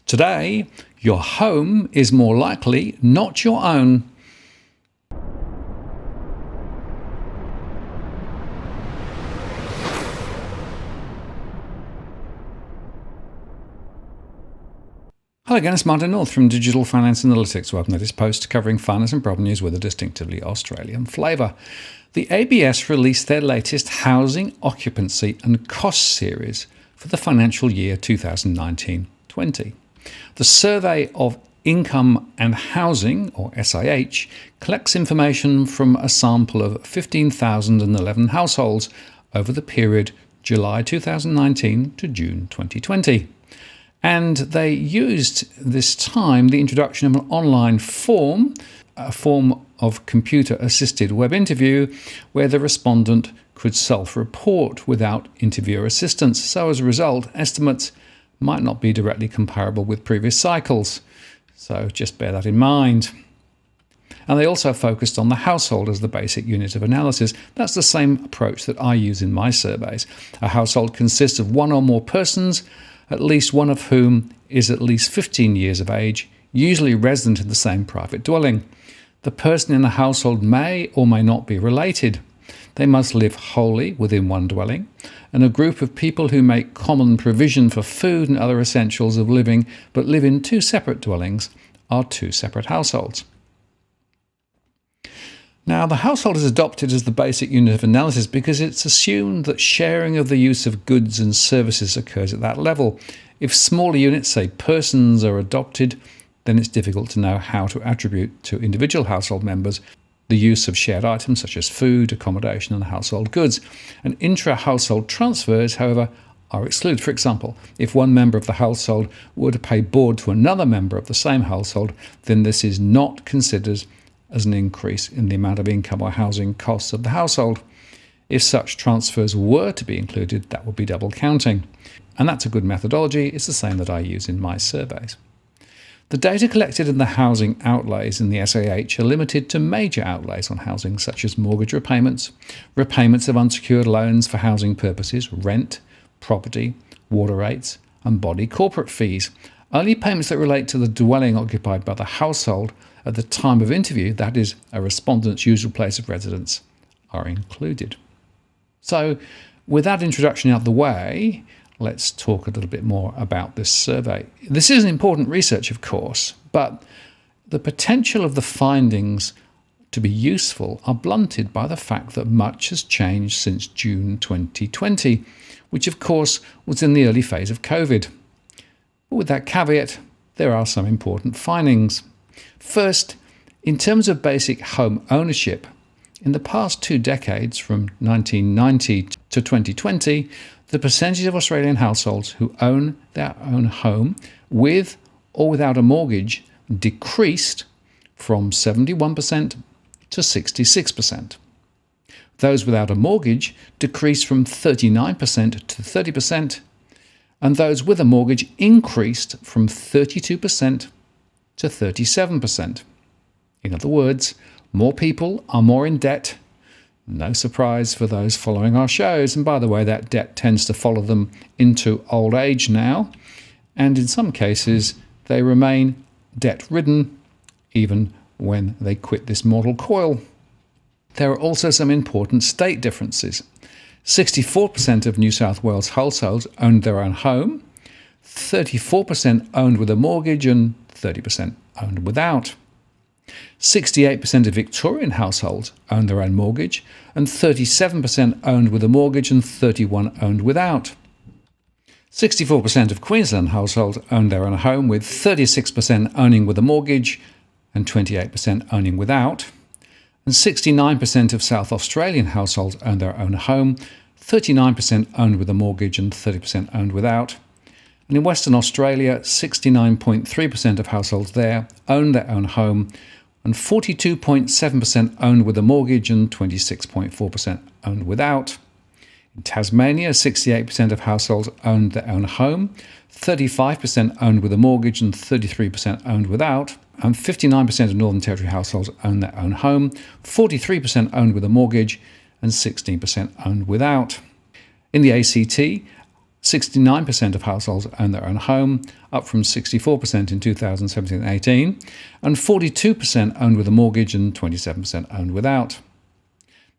Today, your home is more likely not your own. Hello again, it's Martin North from Digital Finance Analytics. Welcome to this post covering finance and property news with a distinctively Australian flavour. The ABS released their latest Housing Occupancy and Costs series for the financial year 2019-20. The Survey of Income and Housing, or SIH, collects information from a sample of 15,011 households over the period July 2019 to June 2020. And they used this time the introduction of an online form, a form of computer-assisted web interview, where the respondent could self-report without interviewer assistance. So as a result, estimates might not be directly comparable with previous cycles. So just bear that in mind. And they also focused on the household as the basic unit of analysis. That's the same approach that I use in my surveys. A household consists of one or more persons, at least one of whom is at least 15 years of age, usually resident in the same private dwelling. The person in the household may or may not be related. They must live wholly within one dwelling, and a group of people who make common provision for food and other essentials of living but live in two separate dwellings are two separate households. Now, the household is adopted as the basic unit of analysis because it's assumed that sharing of the use of goods and services occurs at that level. If smaller units, say persons, are adopted, then it's difficult to know how to attribute to individual household members the use of shared items such as food, accommodation and household goods. And intra-household transfers, however, are excluded. For example, if one member of the household were to pay board to another member of the same household, then this is not considered as an increase in the amount of income or housing costs of the household. If such transfers were to be included, that would be double counting. And that's a good methodology. It's the same that I use in my surveys. The data collected in the housing outlays in the SAH are limited to major outlays on housing, such as mortgage repayments, repayments of unsecured loans for housing purposes, rent, property, water rates, and body corporate fees. Only payments that relate to the dwelling occupied by the household at the time of interview, that is, a respondent's usual place of residence, are included. So, with that introduction out of the way, let's talk a little bit more about this survey. This is important research, of course, but the potential of the findings to be useful are blunted by the fact that much has changed since June 2020, which of course was in the early phase of COVID. But with that caveat, there are some important findings. First, in terms of basic home ownership, in the past 2 decades, from 1990 to 2020, the percentage of Australian households who own their own home with or without a mortgage decreased from 71% to 66%. Those without a mortgage decreased from 39% to 30%, and those with a mortgage increased from 32% to 37%. In other words, more people are more in debt. No surprise for those following our shows. And by the way, that debt tends to follow them into old age now. And in some cases, they remain debt-ridden even when they quit this mortal coil. There are also some important state differences. 64% of New South Wales households owned their own home, 34% owned with a mortgage, and 30% owned without. 68% of Victorian households owned their own mortgage, and 37% owned with a mortgage and 31% owned without. 64% of Queensland households owned their own home, with 36% owning with a mortgage and 28% owning without. And 69% of South Australian households owned their own home, 39% owned with a mortgage and 30% owned without. And in Western Australia, 69.3% of households there own their own home, and 42.7% owned with a mortgage and 26.4% owned without. In Tasmania, 68% of households owned their own home, 35% owned with a mortgage and 33% owned without. And 59% of Northern Territory households own their own home, 43% owned with a mortgage and 16% owned without. In the ACT, 69% of households own their own home, up from 64% in 2017-18, and 42% owned with a mortgage and 27% owned without.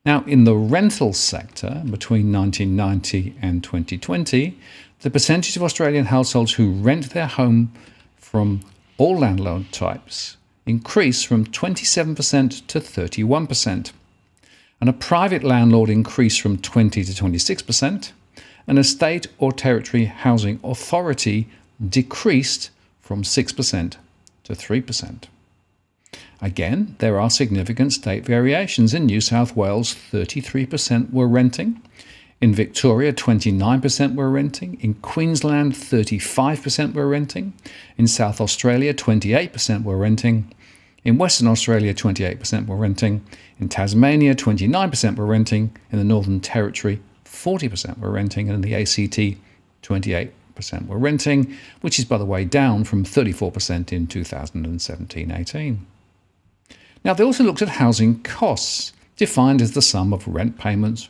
Now, in the rental sector, between 1990 and 2020, the percentage of Australian households who rent their home from all landlord types increased from 27% to 31%, and a private landlord increased from 20 to 26%, and a state or territory housing authority decreased from 6% to 3%. Again, there are significant state variations. In New South Wales, 33% were renting. In Victoria, 29% were renting. In Queensland, 35% were renting. In South Australia, 28% were renting. In Western Australia, 28% were renting. In Tasmania, 29% were renting. In the Northern Territory, 40% were renting. And in the ACT, 28% were renting, which is, by the way, down from 34% in 2017-18. Now, they also looked at housing costs, defined as the sum of rent payments,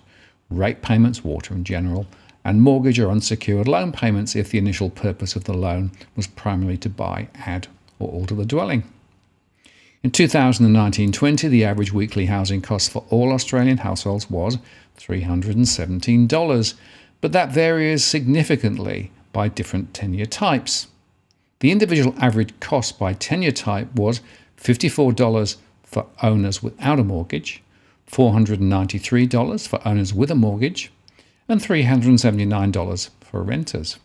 rate payments, water in general, and mortgage or unsecured loan payments if the initial purpose of the loan was primarily to buy, add, or alter the dwelling. In 2019-20, the average weekly housing cost for all Australian households was $317, but that varies significantly by different tenure types. The individual average cost by tenure type was $54 for owners without a mortgage, $493 for owners with a mortgage, and $379 for renters.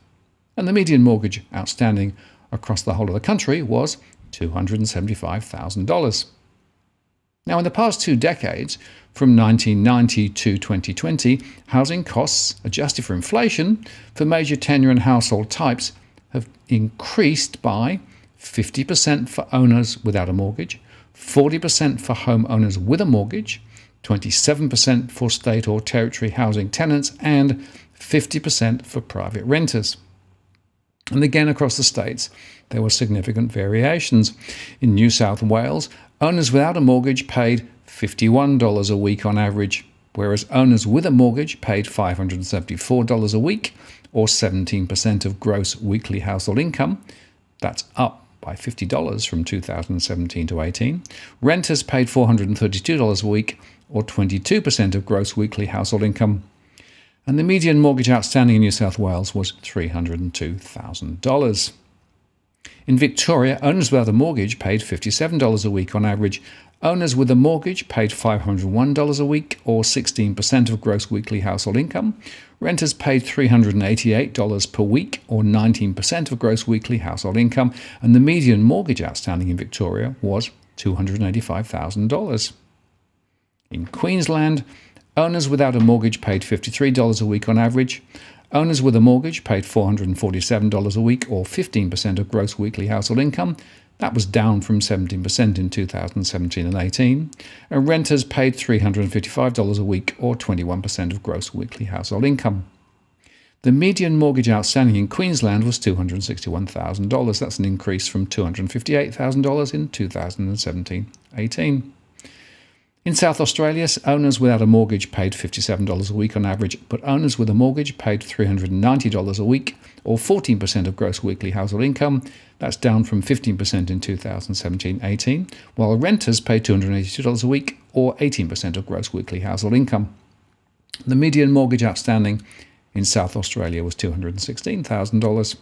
And the median mortgage outstanding across the whole of the country was $275,000. Now, in the past 2 decades, from 1990 to 2020, housing costs, adjusted for inflation, for major tenure and household types have increased by 50% for owners without a mortgage, 40% for homeowners with a mortgage, 27% for state or territory housing tenants, and 50% for private renters. And again, across the states, there were significant variations. In New South Wales, owners without a mortgage paid $51 a week on average, whereas owners with a mortgage paid $574 a week, or 17% of gross weekly household income. That's up by $50 from 2017 to 18. Renters paid $432 a week, or 22% of gross weekly household income. And the median mortgage outstanding in New South Wales was $302,000. In Victoria, owners without a mortgage paid $57 a week on average. Owners with a mortgage paid $501 a week, or 16% of gross weekly household income. Renters paid $388 per week, or 19% of gross weekly household income. And the median mortgage outstanding in Victoria was $285,000. In Queensland, owners without a mortgage paid $53 a week on average. Owners with a mortgage paid $447 a week, or 15% of gross weekly household income. That was down from 17% in 2017 and 18. And renters paid $355 a week, or 21% of gross weekly household income. The median mortgage outstanding in Queensland was $261,000. That's an increase from $258,000 in 2017-18. In South Australia, owners without a mortgage paid $57 a week on average, but owners with a mortgage paid $390 a week, or 14% of gross weekly household income. That's down from 15% in 2017-18, while renters paid $282 a week, or 18% of gross weekly household income. The median mortgage outstanding in South Australia was $216,000.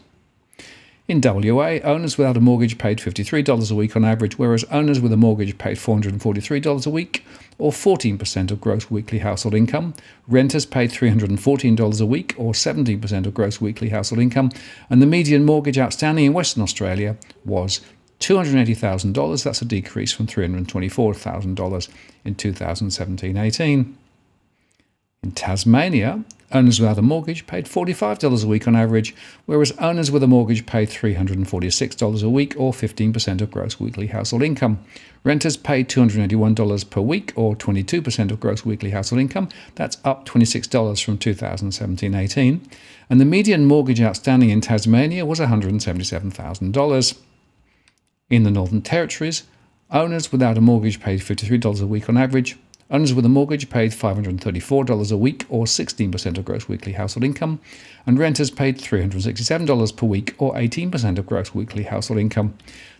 In WA, owners without a mortgage paid $53 a week on average, whereas owners with a mortgage paid $443 a week, or 14% of gross weekly household income. Renters paid $314 a week, or 17% of gross weekly household income. And the median mortgage outstanding in Western Australia was $280,000. That's a decrease from $324,000 in 2017-18. In Tasmania, owners without a mortgage paid $45 a week on average, whereas owners with a mortgage paid $346 a week, or 15% of gross weekly household income. Renters paid $281 per week, or 22% of gross weekly household income. That's up $26 from 2017-18. And the median mortgage outstanding in Tasmania was $177,000. In the Northern Territories, owners without a mortgage paid $53 a week on average. Owners with a mortgage paid $534 a week, or 16% of gross weekly household income, and renters paid $367 per week, or 18% of gross weekly household income.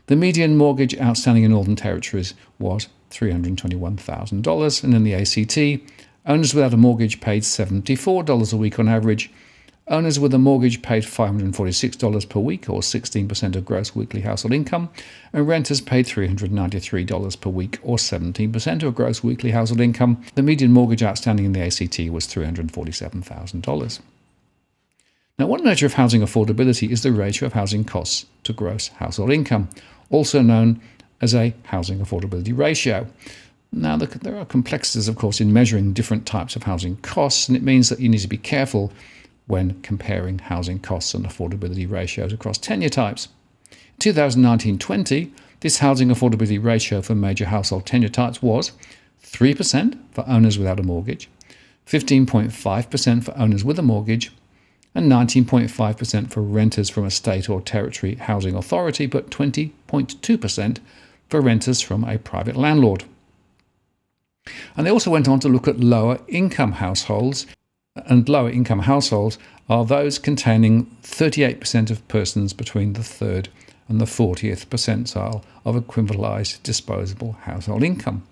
The median mortgage outstanding in Northern Territories was $321,000, and in the ACT, owners without a mortgage paid $74 a week on average. Owners with a mortgage paid $546 per week, or 16% of gross weekly household income, and renters paid $393 per week, or 17% of gross weekly household income. The median mortgage outstanding in the ACT was $347,000. Now, one measure of housing affordability is the ratio of housing costs to gross household income, also known as a housing affordability ratio. Now, there are complexities, of course, in measuring different types of housing costs, and it means that you need to be careful when comparing housing costs and affordability ratios across tenure types. In 2019-20, this housing affordability ratio for major household tenure types was 3% for owners without a mortgage, 15.5% for owners with a mortgage, and 19.5% for renters from a state or territory housing authority, but 20.2% for renters from a private landlord. And they also went on to look at lower income households, and lower income households are those containing 38% of persons between the 3rd and the 40th percentile of equivalent disposable household income.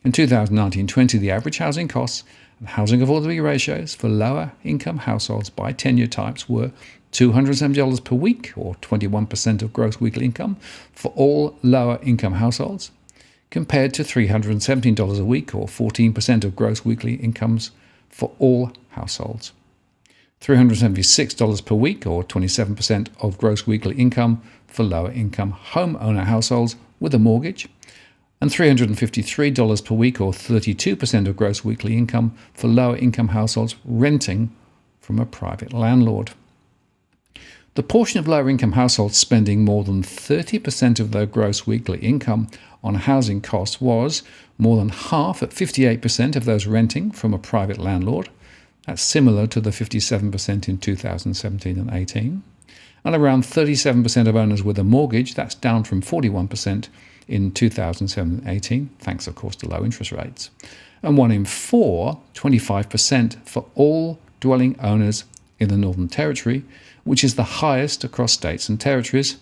In 2019-20, the average housing costs and housing affordability ratios for lower income households by tenure types were $270 per week, or 21% of gross weekly income, for all lower income households, compared to $317 a week, or 14% of gross weekly incomes, for all households. $376 per week, or 27% of gross weekly income, for lower income homeowner households with a mortgage, and $353 per week, or 32% of gross weekly income, for lower income households renting from a private landlord. The portion of lower income households spending more than 30% of their gross weekly income on housing costs was more than half at 58% of those renting from a private landlord. That's similar to the 57% in 2017 and 18. And around 37% of owners with a mortgage, that's down from 41% in 2007 and 18, thanks of course to low interest rates. And 1 in 4, 25% for all dwelling owners in the Northern Territory, which is the highest across states and territories,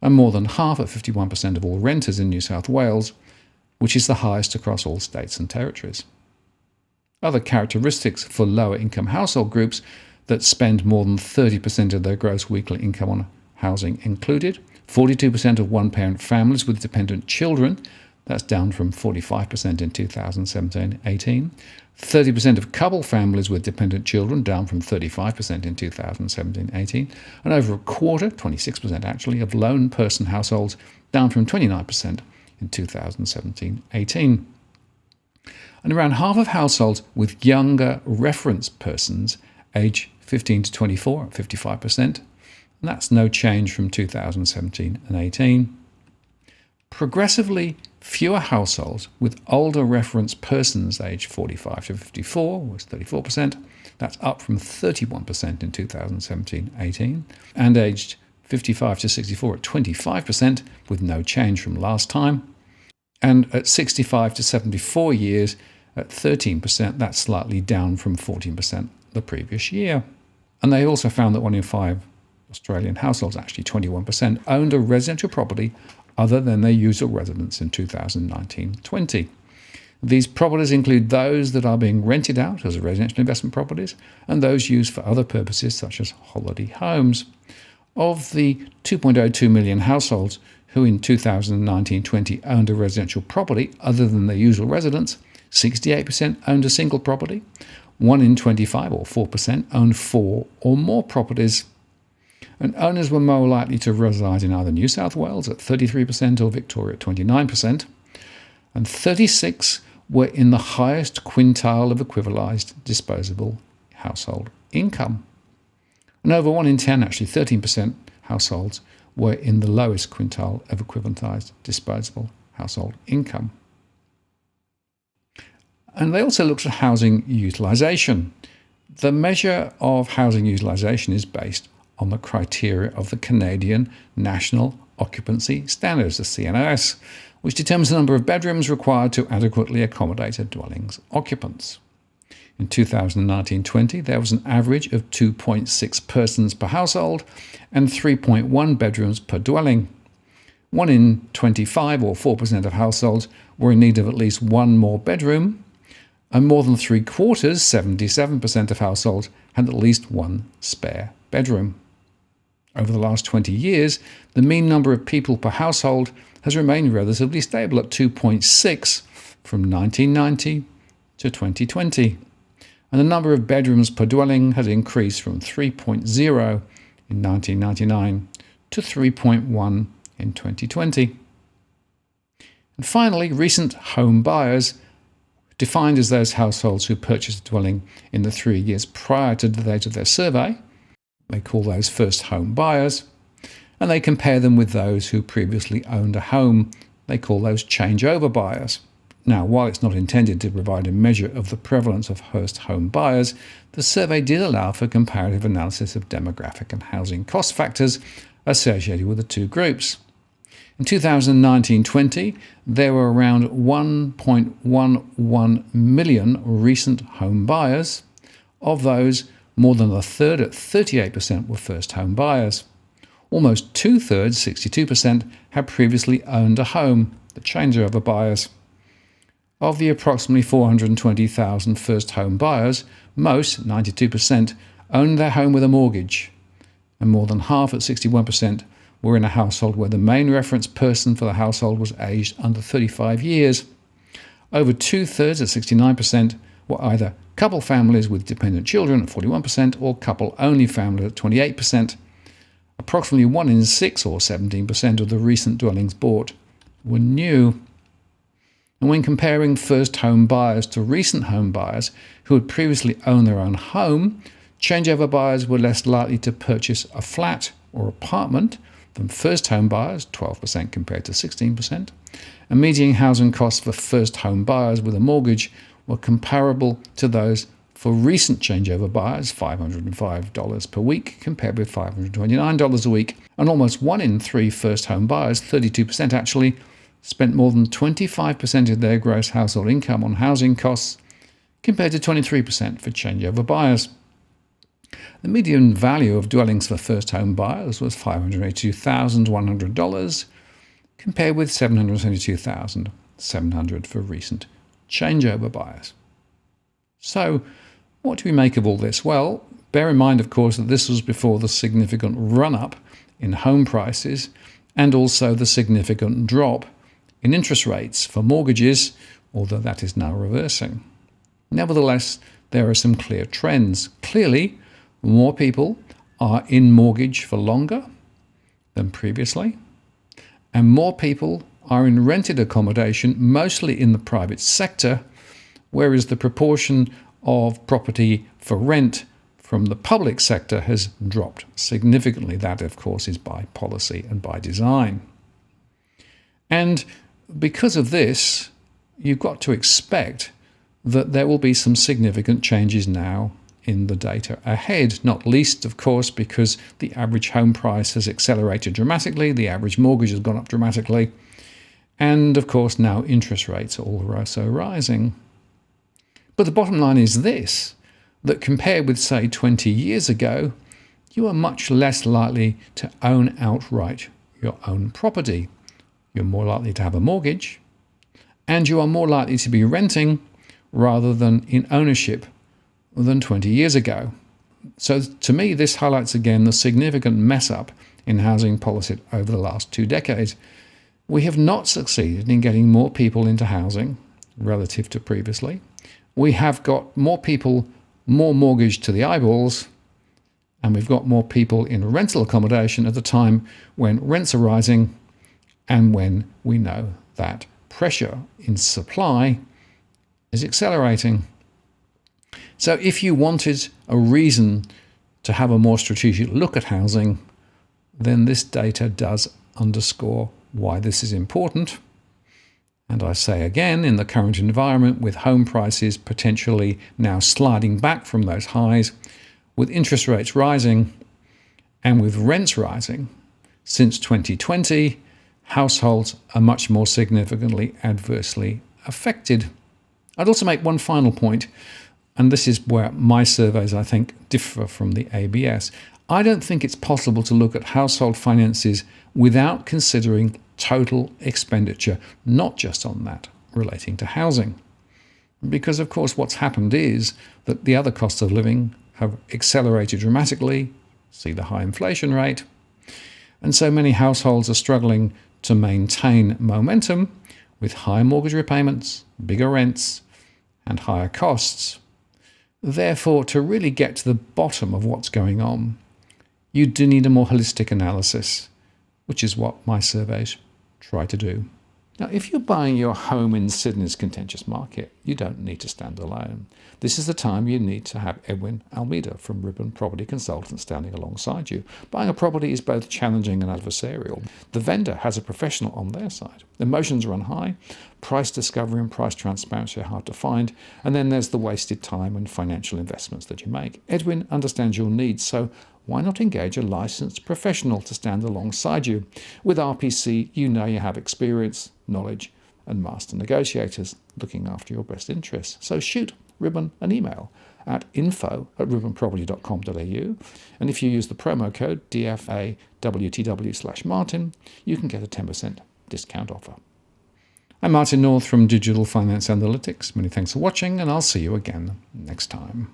and more than half at 51% of all renters in New South Wales, which is the highest across all states and territories. Other characteristics for lower income household groups that spend more than 30% of their gross weekly income on housing included 42% of one-parent families with dependent children, that's down from 45% in 2017-18, 30% of couple families with dependent children, down from 35% in 2017-18, and over a quarter, 26% actually, of lone person households, down from 29% in 2017-18. And around half of households with younger reference persons, age 15 to 24, 55%, and that's no change from 2017 and 18. Progressively fewer households with older reference persons aged 45 to 54 was 34%. That's up from 31% in 2017-18. And aged 55 to 64 at 25%, with no change from last time. And at 65 to 74 years at 13%, that's slightly down from 14% the previous year. And they also found that 1 in 5 Australian households, actually 21%, owned a residential property other than their usual residence in 2019-20. These properties include those that are being rented out as residential investment properties and those used for other purposes such as holiday homes. Of the 2.02 million households who in 2019-20 owned a residential property other than their usual residence, 68% owned a single property, 1 in 25 or 4% owned 4 or more properties. And owners were more likely to reside in either New South Wales at 33% or Victoria at 29%, and 36 were in the highest quintile of equivalised disposable household income. And over 1 in 10, actually 13% households, were in the lowest quintile of equivalised disposable household income. And they also looked at housing utilisation. The measure of housing utilisation is based on the criteria of the Canadian National Occupancy Standards, the CNOS, which determines the number of bedrooms required to adequately accommodate a dwelling's occupants. In 2019-20, there was an average of 2.6 persons per household and 3.1 bedrooms per dwelling. 1 in 25, or 4% of households, were in need of at least one more bedroom, and more than 3/4, 77% of households, had at least one spare bedroom. Over the last 20 years, the mean number of people per household has remained relatively stable at 2.6 from 1990 to 2020. And the number of bedrooms per dwelling has increased from 3.0 in 1999 to 3.1 in 2020. And finally, recent home buyers, defined as those households who purchased a dwelling in the 3 years prior to the date of their survey. They call those first home buyers, and they compare them with those who previously owned a home. They call those changeover buyers. Now, while it's not intended to provide a measure of the prevalence of first home buyers, the survey did allow for comparative analysis of demographic and housing cost factors associated with the two groups. In 2019-20, there were around 1.11 million recent home buyers. Of those, more than a third, at 38%, were first home buyers. Almost 2/3, 62%, had previously owned a home, the changeover buyers. Of the approximately 420,000 first home buyers, most, 92%, owned their home with a mortgage, and more than half, at 61%, were in a household where the main reference person for the household was aged under 35 years. Over 2/3, at 69%, were either couple families with dependent children at 41% or couple-only families at 28%. Approximately 1 in 6, or 17%, of the recent dwellings bought were new. And when comparing first home buyers to recent home buyers who had previously owned their own home, changeover buyers were less likely to purchase a flat or apartment than first home buyers, 12% compared to 16%. And median housing costs for first home buyers with a mortgage were comparable to those for recent changeover buyers, $505 per week compared with $529 a week. And almost 1 in 3 first home buyers, 32% actually, spent more than 25% of their gross household income on housing costs compared to 23% for changeover buyers. The median value of dwellings for first home buyers was $582,100 compared with $772,700 for recent changeover buyers. So, what do we make of all this? Well, bear in mind, of course, that this was before the significant run-up in home prices and also the significant drop in interest rates for mortgages, although that is now reversing. Nevertheless, there are some clear trends. Clearly, more people are in mortgage for longer than previously, and more people are in rented accommodation, mostly in the private sector, whereas the proportion of property for rent from the public sector has dropped significantly. That, of course, is by policy and by design. And because of this, you've got to expect that there will be some significant changes now in the data ahead, not least, of course, because the average home price has accelerated dramatically, the average mortgage has gone up dramatically, and, of course, now interest rates are also rising. But the bottom line is this, that compared with, say, 20 years ago, you are much less likely to own outright your own property. You're more likely to have a mortgage, and you are more likely to be renting rather than in ownership than 20 years ago. So to me, this highlights again the significant mess-up in housing policy over the last 2 decades. We have not succeeded in getting more people into housing relative to previously. We have got more people, more mortgaged to the eyeballs, and we've got more people in rental accommodation at a time when rents are rising and when we know that pressure in supply is accelerating. So if you wanted a reason to have a more strategic look at housing, then this data does underscore why this is important. And I say again, in the current environment, with home prices potentially now sliding back from those highs, with interest rates rising, and with rents rising, Since 2020, households are much more significantly adversely affected. I'd also make one final point, and this is where my surveys, I think, differ from the ABS. I don't think it's possible to look at household finances without considering total expenditure, not just on that relating to housing. Because, of course, what's happened is that the other costs of living have accelerated dramatically, see the high inflation rate, and so many households are struggling to maintain momentum with higher mortgage repayments, bigger rents, and higher costs. Therefore, to really get to the bottom of what's going on, you do need a more holistic analysis, which is what my surveys try to do. Now, if you're buying your home in Sydney's contentious market, you don't need to stand alone. This is the time you need to have Edwin Almeida from Ribbon Property Consultants standing alongside you. Buying a property is both challenging and adversarial. The vendor has a professional on their side. Emotions run high, price discovery and price transparency are hard to find, and then there's the wasted time and financial investments that you make. Edwin understands your needs, so why not engage a licensed professional to stand alongside you? With RPC, you know you have experience, knowledge, and master negotiators looking after your best interests. So shoot Ribbon an email at info@ribbonproperty.com.au, and if you use the promo code DFAWTW/Martin, you can get a 10% discount offer. I'm Martin North from Digital Finance Analytics. Many thanks for watching, and I'll see you again next time.